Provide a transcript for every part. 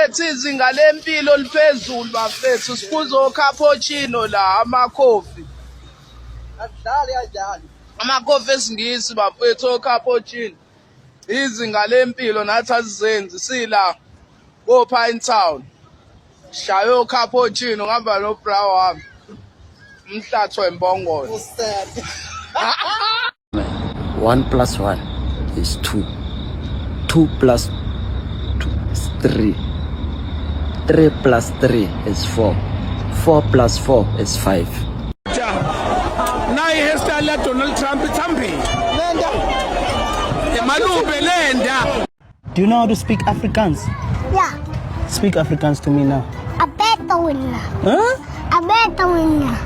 bafethu izinga lempilo liphezulu bafethu sikuzo cappuccino la amakhofi amakhofi esingisi bafethu cappuccino izinga lempilo nathi asizenzi sila go Pine Town shayo cappuccino ngaba no bra wami umhlatho embongolo 1 plus 1 is 2. 2 plus 2 is 3. 3 plus 3 is 4. 4 plus 4 is 5. Nayi hairstyle la Donald Trump ithambi. Emalube lenda. Do you know how to speak Afrikaans? Yeah. Speak Afrikaans to me now. A better winner. Huh? A better winner.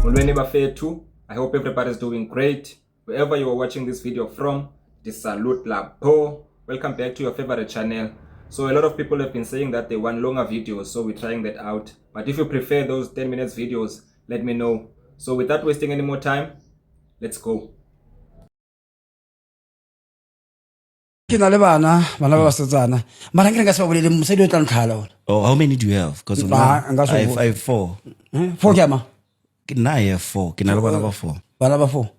Molweni bafethu, I hope everybody's doing great. Wherever you are watching this video from, salute lapho. Welcome back to your favorite channel. So a lot of people have been saying that they want longer videos, so we're trying that out. But if you prefer those 10 minutes videos, let me know. So without wasting any more time, let's go. Ke na le bana ba basetsana mara ke nka se ba bolele mosadi o tla ntlhala. Oh, how many do you have? Because I have 4. 4 kema I have 4. Ke na le bana ba 4. bana ba 4.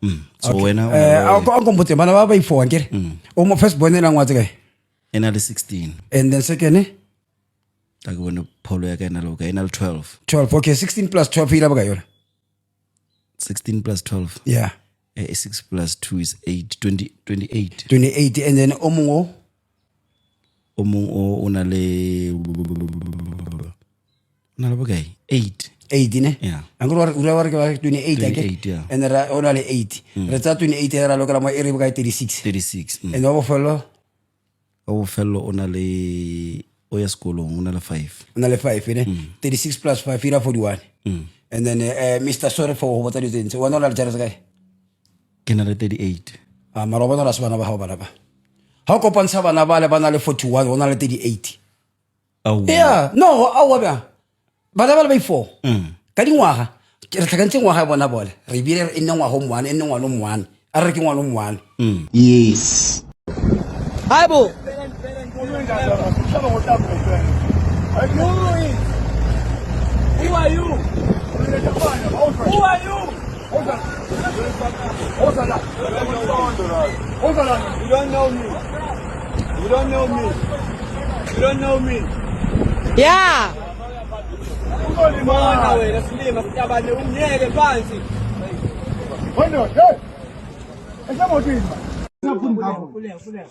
So wena a kompotse bana ba 4 nkere o mo first born ena ngwatse kae ena le 16 and then second ta ke bona pholo ya ka ena le ka ena le 12. Okay, 16 plus 12 ila ba ka yona 16 plus 12. Yeah. 6 plus 2 is 8. 28. 28 and then omungo una le bagae 8. 8 ne Yeah. angro ura ke 28 28, yeah. and then ona le 8 re tsa 28 era lokela mo ere ba 36 36. and o fello una le o ya sekolong una le 5. ona le 5 ne 36 plus 5 ira 41 and then Mr. Sorry for what are you doing so one la tsa kae ke na le 38. mara bona la sebana ba ha bana ba ha o kopantsha bana ba le bana le 41 ona le 38. Oh yeah no awa ba bana ba le 4 ka dingwaga re tlhakantse ngwaga bona bole re bile re nne ngwaga mo 1 enne ngwana mo 1 a re ke ngwana mo 1. Yes. Bible Who are you? Who are you? Hold on. You don't know me. You don't know me. You don't know me. yeah Mana wena silima sitabane ungiyeke phansi. Wena esamotini.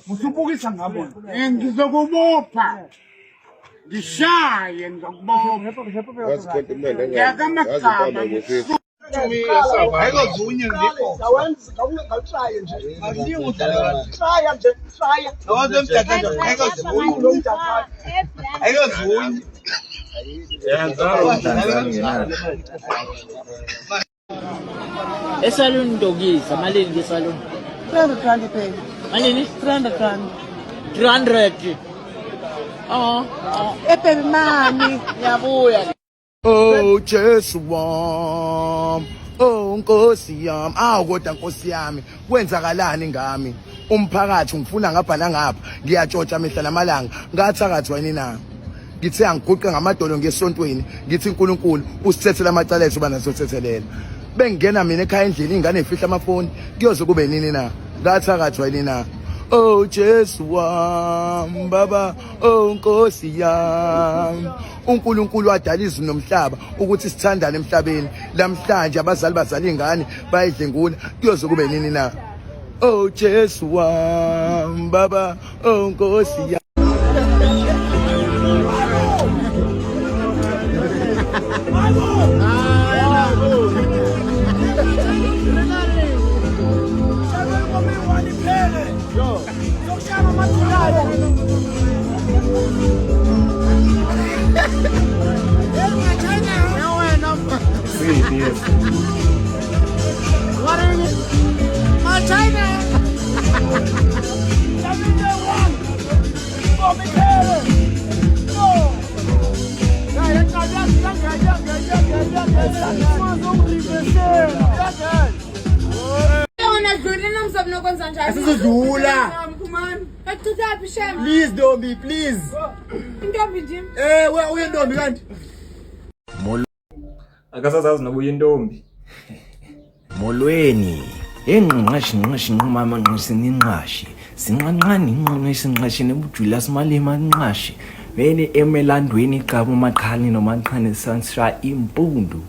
Musubukisa ngabo. Ngizokubopha. Ngishaye ngizokubopha. Yakamagama. Ayikuzunye ngikho. Ngawutry nje. Try nje. Noze mthatha ayikuzunye. Ayikuzunye. Esalon dogisa malini ke salon 300 pay. malini 300. 300 Baby mami. ngiyabuya Oh Jesu wami oh Nkosi yami kodwa Nkosi yami kwenzakalani ngami umphakathi ngifuna ngapha nangapha ngiyatshotsha mihla namalanga ngathakathi wena na ngithi angiguqe ngamadolo ngesontweni ngithi uNkulunkulu usithethela amacala ethu bana sothethelela bengena mina ekhaya endlini ingane efihla amafoni kuyoze kube nini na ngathakathi wena na oh Jesu wami baba oh Nkosi yami uNkulunkulu wadala izulu nomhlaba ukuthi sithandane emhlabeni lamhlanje abazali bazali ingane bayidlengula kuyoze kube nini na oh Jesu wami baba oh Nkosi yami What are you? My China. Asizodlula. Please Ntombi, please. Where uye Ntombi kanti? Akasazazi nobuya intombi. Molweni. Engqinqashi mama nqisininqashi. Sinqanqani inqono isinqashi nebujula simalima nqashi. Vele emelandweni xaba umaqhali nomaqhane sansha impundu.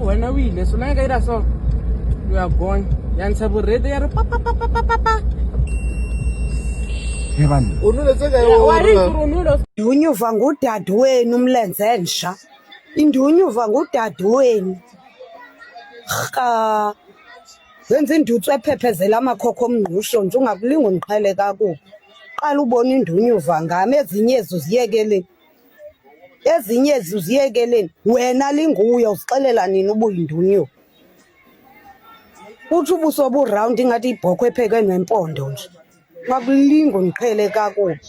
Wena o ile so nna ka ira so you are gone ya ntsha borete ya re pa pa pa pa pa pa pa Indunyuva ngudadewenu umlenze nsha Indunyuva ngudadewenu Kha wenza induthu ephephezela amakhokho omngqusho nje ungakulinga uniqhele kakubi qala ubona indunyuva ngame ezinyezo ziyekeleni ezinye ziyekeleni wena linguye usixelela nini ubuyindunyuva uthi ubuso bu round ingathi ibhokwe epheke nempondo nje ngakulinga uniqhele kakubi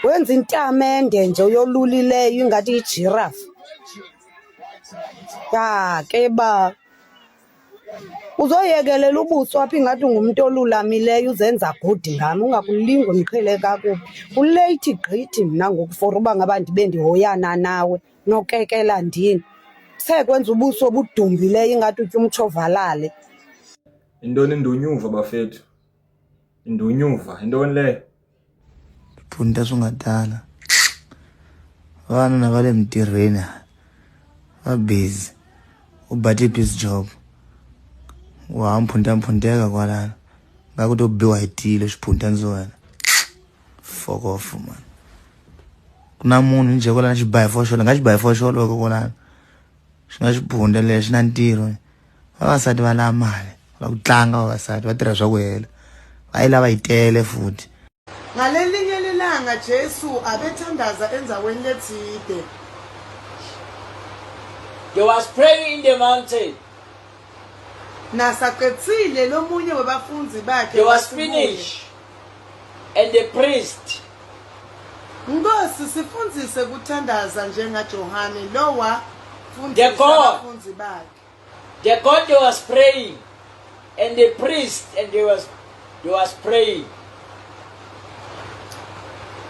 wenza intamende nje uyolulileyo ingathi ijirafu ya ke ba uzoyekelela ubuso apha ingathi ngumuntu olulamileyo uzenza good ngami ungakulinga uniqhele kakubi ulate gqithi mina ngokufora uba ngabantu bendihoyana nawe nokekela ndini sekwenza ubuso obudumbileyo ingathi utya umtshovalale Intoni indunyuva bafethu? Indunyuva intoni le? Phunda sungadala. Vana navale mtirhweni. Va busy. Ubate busy job. Wa mphundeka kwalana. Ngakuthi ubiwa hitile xiphunda nzwana. Fuck off man. Kuna munhu nje kwalana xibayi foxolo, ngaxibayi foxolo kwalana. Xingaxiphunda lexi na ntirho. Vavasati va lava mali. Va ku tlanga vavasati va tirha swa ku hela. Va yi lava yi tele futhi. ngalelinye lilanga Jesu abethandaza enzaweni lethide They was praying in the mountain. nasaqedile lomunye webafunzi bakhe They was finished. And the priest, Nkosi sifundzise kuthandaza njenga Johane lowa The fundisa God. abafunzi bakhe the God they was praying. And the priest, and they was praying.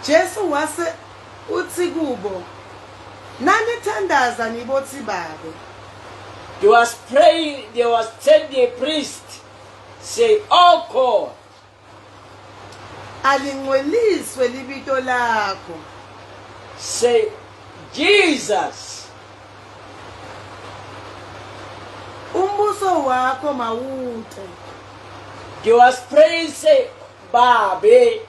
Jesu wase uthi kubo nanithandaza nibothi babe They was praying, they was telling the priest, say, oh God, alingcweliswe libito lakho say, Jesus, umbuso wakho mawude they was praying, say, Babe,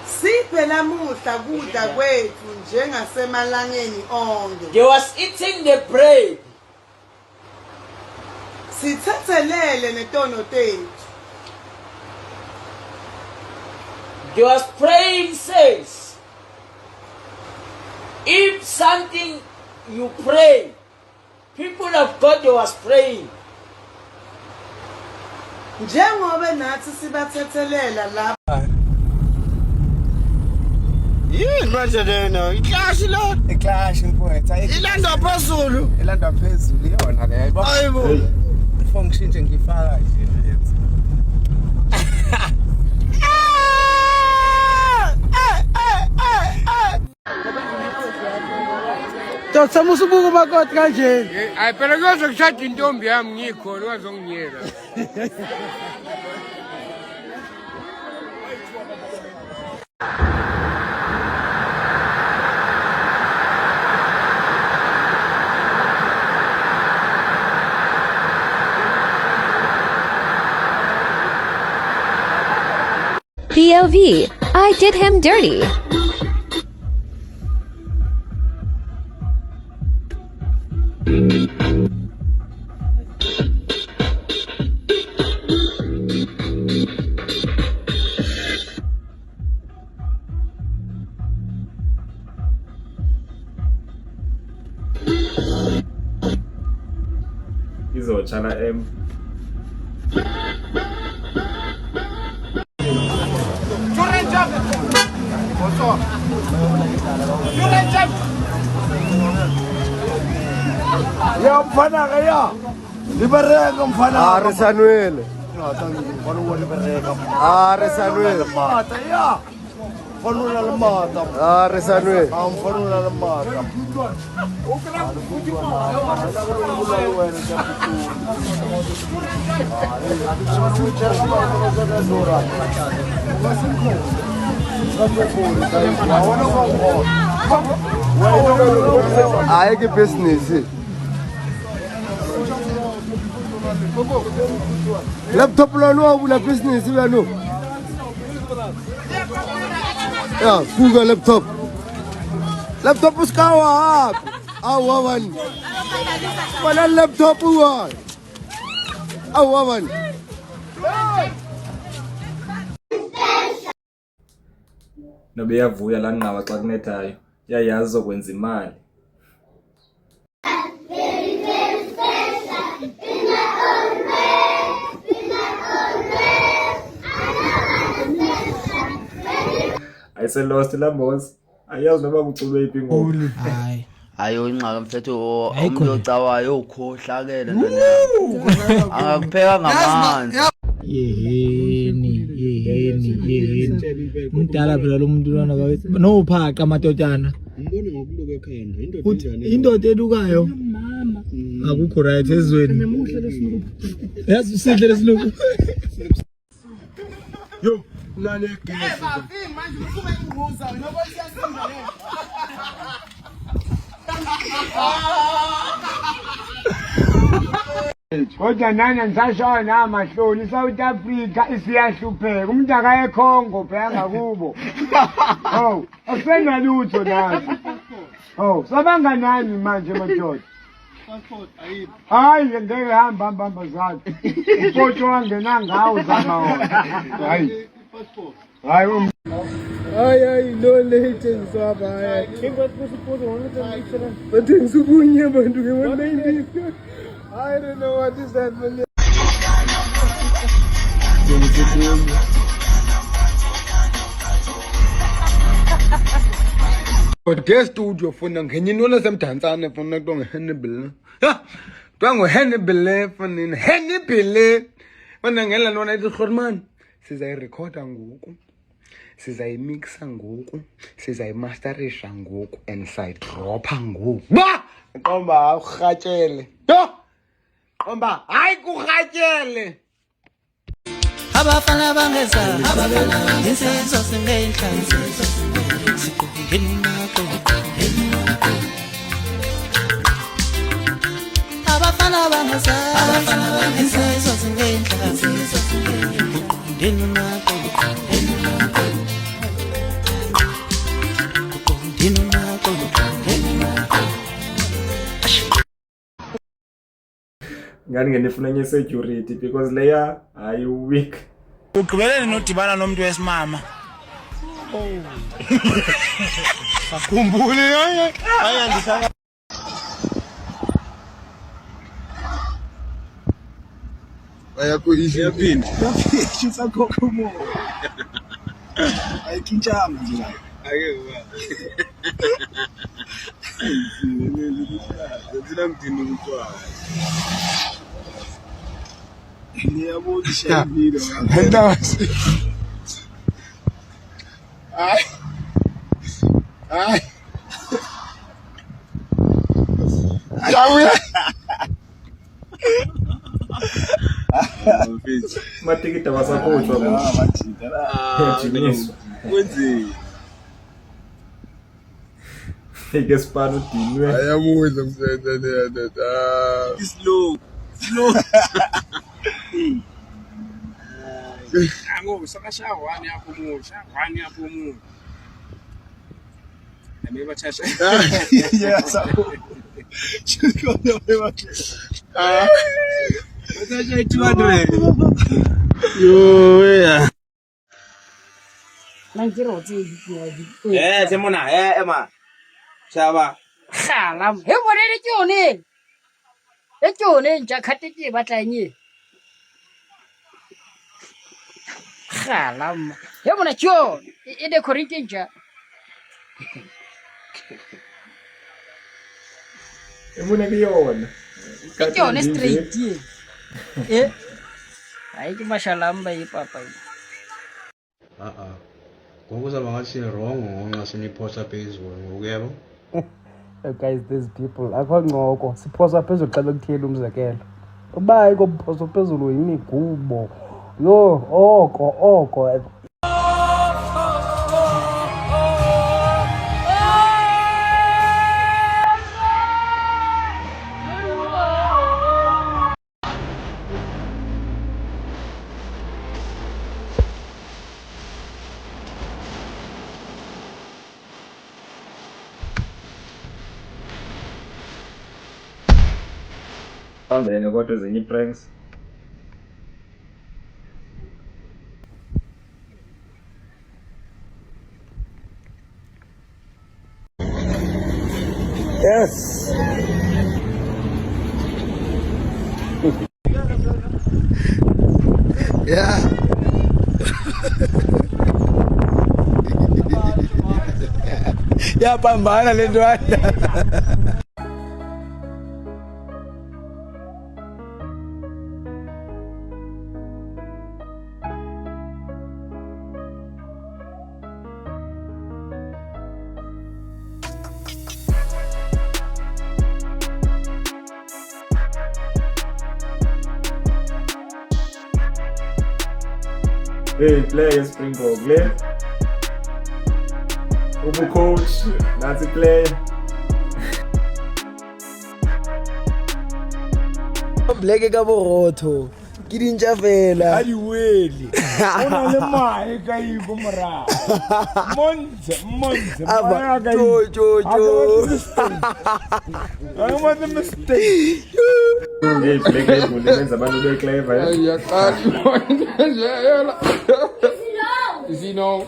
siphe lamuhla kudla kwethu njengasemalangeni onke they was eating the bread. sithethelele netono tethu They was praying, says, if something you pray, people of God, they was praying. njengoba nathi sibathethelela lapha Yini manje lena? Iclash lo. Iclash mfowethu. Ilanda phezulu. Ilanda phezulu iyona le. Hayibo. Function nje ngifaka nje yenza. Dr. Musubuku makoti kanje. Hayi phela kuzokushada intombi yami ngikhona wazonginyela. POV, I did him dirty. Izochala M. Ya mfana kaya. Libereka mfana. Are Samuel. Are Samuel. Mata ya. Mfana la mata. Are Samuel. Mfana la mata. Aye ke business. Laptop lo bula business bano. Ya, Google laptop. Laptop uskawa. Awawan. Mana laptop uwan. Awawan. Nobe yavuya la nqaba xa kunethayo. Yayazi zokwenza imali. Ayise lost lambozi. Ayazi noma kuculwe iphi ngoba. Hayi. Ayo inxaka mfethu umuntu ocawayo ukhohlakele ntwana. Angakupheka ngamanzi. Yeheni. Umdala phela lo muntu lwana bakithi. No phaqa amadodana. Umbone ngokuluka ekhanda. Indoda edukayo. Akukho right ezweni. Yazi usidle lesiluku. Yo, nani egesi. Kodwa nana ngisashona amahloni South Africa isiyahlupheka umuntu akaye Congo bheka kubo. Oh, asenalutho nathi. Oh, sabanga nani manje madoda? Hayi ngeke hamba zathi. Ufoto wangena ngawo zama. Hayi. Hayi Ay, no late ngizwaba hayi. Bathi ngisukunye abantu nge-190. I don't know what is that man. Ke studio funa ngenyinola semdantsane funa to ngeHannibal. Ha. Twango Hannibal funa Hannibal. Mana ngela lona ithi Khorman. Sizayirecorda ngoku. Sizayimixa ngoku. Sizayimasterisha ngoku and sayidropa ngoku. Ba! Qomba awurhatshele. Yo! Qomba hayi kurhatshele. Abafana bangeza insizwa singehlanzi abafana bangeza insizwa singehlanzi Ngani ngenifuna nye security because layer are you weak. Ugqibeleni nodibana nomuntu wesimama. Oh. Akhumbule hayi andisaka. Ayakuyisha yaphinda. Shisa khokho mo. Ayikintshama nje la. Ake ba. Zina mdini ukutwa. Ngiyabona ishayibile. Ndawasi. Ay. Yawe. Matikita wasakhutshwa bathinta jiniswa. Kwenze. Fike sipana udinwe. Ayamudla msenzane yana. Slow. Ngoku sakasha one yakho umusha, one yakho umuntu. Maybe bathasha. Yes. Chikona bathasha. Bathasha 200. Yo yeah. Semona, Emma. Chaba. Khalam, he bonele tsone. E tsone ntja khatetse ba tlanye. Khalam. He bona tsho, e decorate ntja. Emona ke yona. Ke tsone straight. Eh. Ai ke mashalamba e papa. Ngokuzaba ngathi wrong ngonxa siniphosa phezulu ngokuyebo. Guys, these people akho siphosa phezulu xa bekuthiyela umzekelo. Ubayi kophosa phezulu yimigubo. Yo, oko. Then go to the pranks. Yes. Yeah. Yapambana le ndwana. Hey, player Springbok, play. Ubu coach, that's a play. Bleke ka borotho. Ke dintja fela. Ali wele. Ona le mai ka iko mora. Monze. Aba jo. I want the mistake. Hey, play benza abantu be clever. Ya qali. Is he no?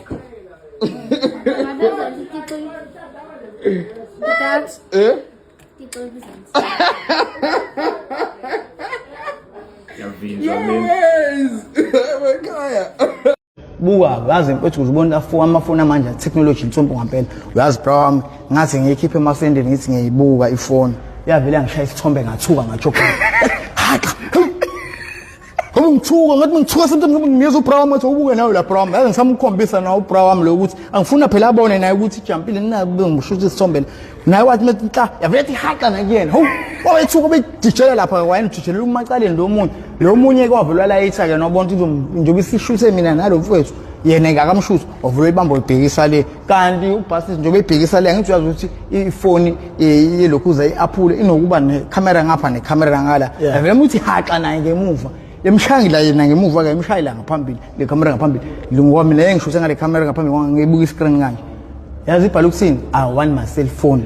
Buka uyazi mfethu uzibona amafoni manje technology intsompo ngampela uyazi bro wami ngathi ngiyikhiphe emasendeni ngithi ngiyibuka ifoni yavela ngishaya isithombe ngathuka ngachoka ngithuka ngathi ngithuka sometimes ngiyeza ubro wami ubuke nawe la bro yazi ngisamkhombisa nawe ubro wami lo ukuthi angifuna phela abone naye ukuthi ijampile ninabe ngishutha isithombe naye wathi methla yavela ithi haqa nakuyena ho wethuka bejijela lapha wayena ujijela umacaleni lo munye kwavulwa la etha ke nobona ukuthi njobe isishuthe mina nalo mfowethu yena ngakamshutha ovulwa ibambo libhekisa le kanti ubhasi njobe ibhekisa le ngithi uyazi ukuthi ifoni yelokhuza iApple inokuba necamera ngapha necamera ngala yavela ukuthi haqa naye ngemuva emshayila yena ngemuva ke emshayila ngaphambili le camera ngaphambili ngoba mina ngishuthe ngale camera ngaphambili ngibuka iscreen kanje yazi ibhala ukuthini I want my cell phone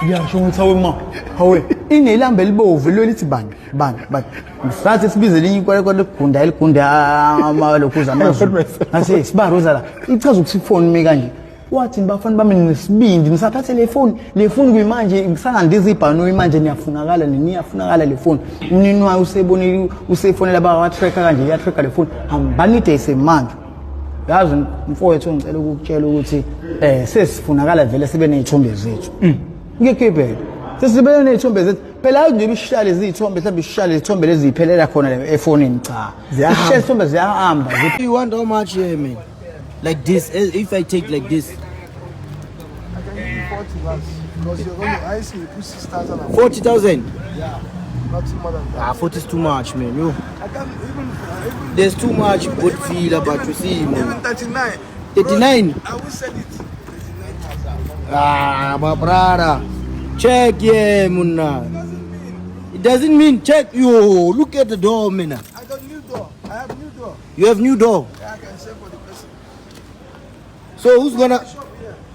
ngiyasho ukuthi hawe inelambe elibovu lithi bani mfrathi sibize linye kwale eligunda amalokhuza amazulu ngase sibaroza la ichaza ukuthi ifoni mi kanje wathi bafana bami nesibindi nisathathe le phone kuyimanje ngisangandiza ibhano manje niyafunakala le phone umnini wayo usebonile usefonela ba tracker kanje ya tracker le phone hambanide isemanje yazi mfowethu ngicela ukukutshela ukuthi sesifunakala vele sibe nezithombe zethu ngikhiphe sesibe nezithombe zethu phela nje bishale izithombe mhlawumbe ishale izithombe lezi ziphelela khona efonini cha ziyashaya izithombe ziyahamba. You want how much here man like this if I take like this 40 because you're going to ice me put 6,000 40,000 yeah not more than that 40 is too much man yo I can't even there's too much good feel about you see man even 39 I will sell it 39,000 my brother check yeah munna it doesn't mean check yo look at the door man I don't need door. I have new door. You have new door. Yeah, I can sell for the person. So who's gonna?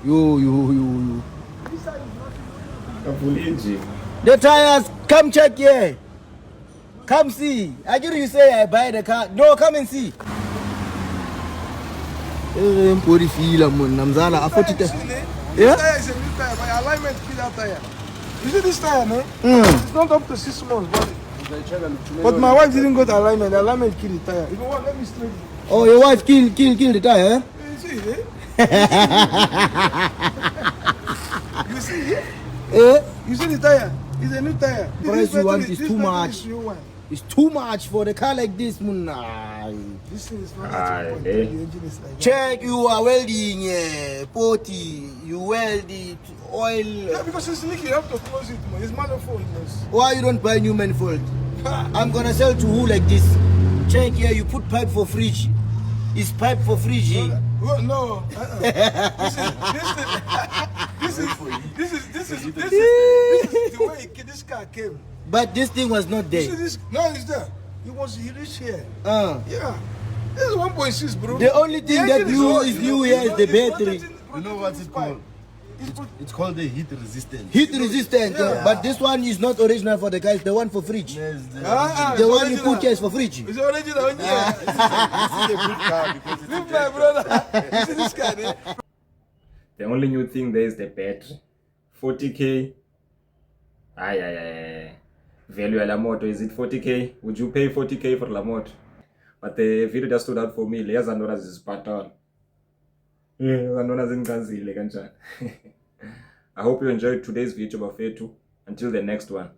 You. The tires. Come check here. Come see. I didn't you say I buy the car. No, come and see. Put it feel Namzala. I thought it. This Yeah. tire is a new tire. My alignment kill that tire. You see this tire, man? It's not up to 6 months, but my wife didn't go to alignment. The alignment killed the tire. If you want, let me straight it. Oh, your wife kill the tire, eh? You see, You see, You see the tire? It's a new tire. Price you want is too much. Is new one. It's too much for the car like this, Munna. This thing is not that the engine is like Check, you are welding, potty. You weld it, oil. Yeah, because it's leaking. You have to close it, man. It's manifold, man. Why you don't buy new manifold? I'm gonna sell to who like this? Check here, you put pipe for fridge. It's pipe for fridge. No. This is the way this car came. But this thing was not there. No, it's there. He reached here. Yeah. This is 1.6, bro. The only thing that is new here is the battery. You know what it's called? It's called the heat resistant. Heat resistant, but this one is not original for the guys. The one for fridge. Yes, the one you put here is for fridge. It's original. Yeah. This is a good car because it's Look, my brother. You see this car there? The only new thing there is the battery. 40k. Aye. Value of la moto, is it 40k? Would you pay 40k for la moto? But the video just stood out for me. Layers and others is pattern. I hope you enjoyed today's video, Bafetu. Until the next one.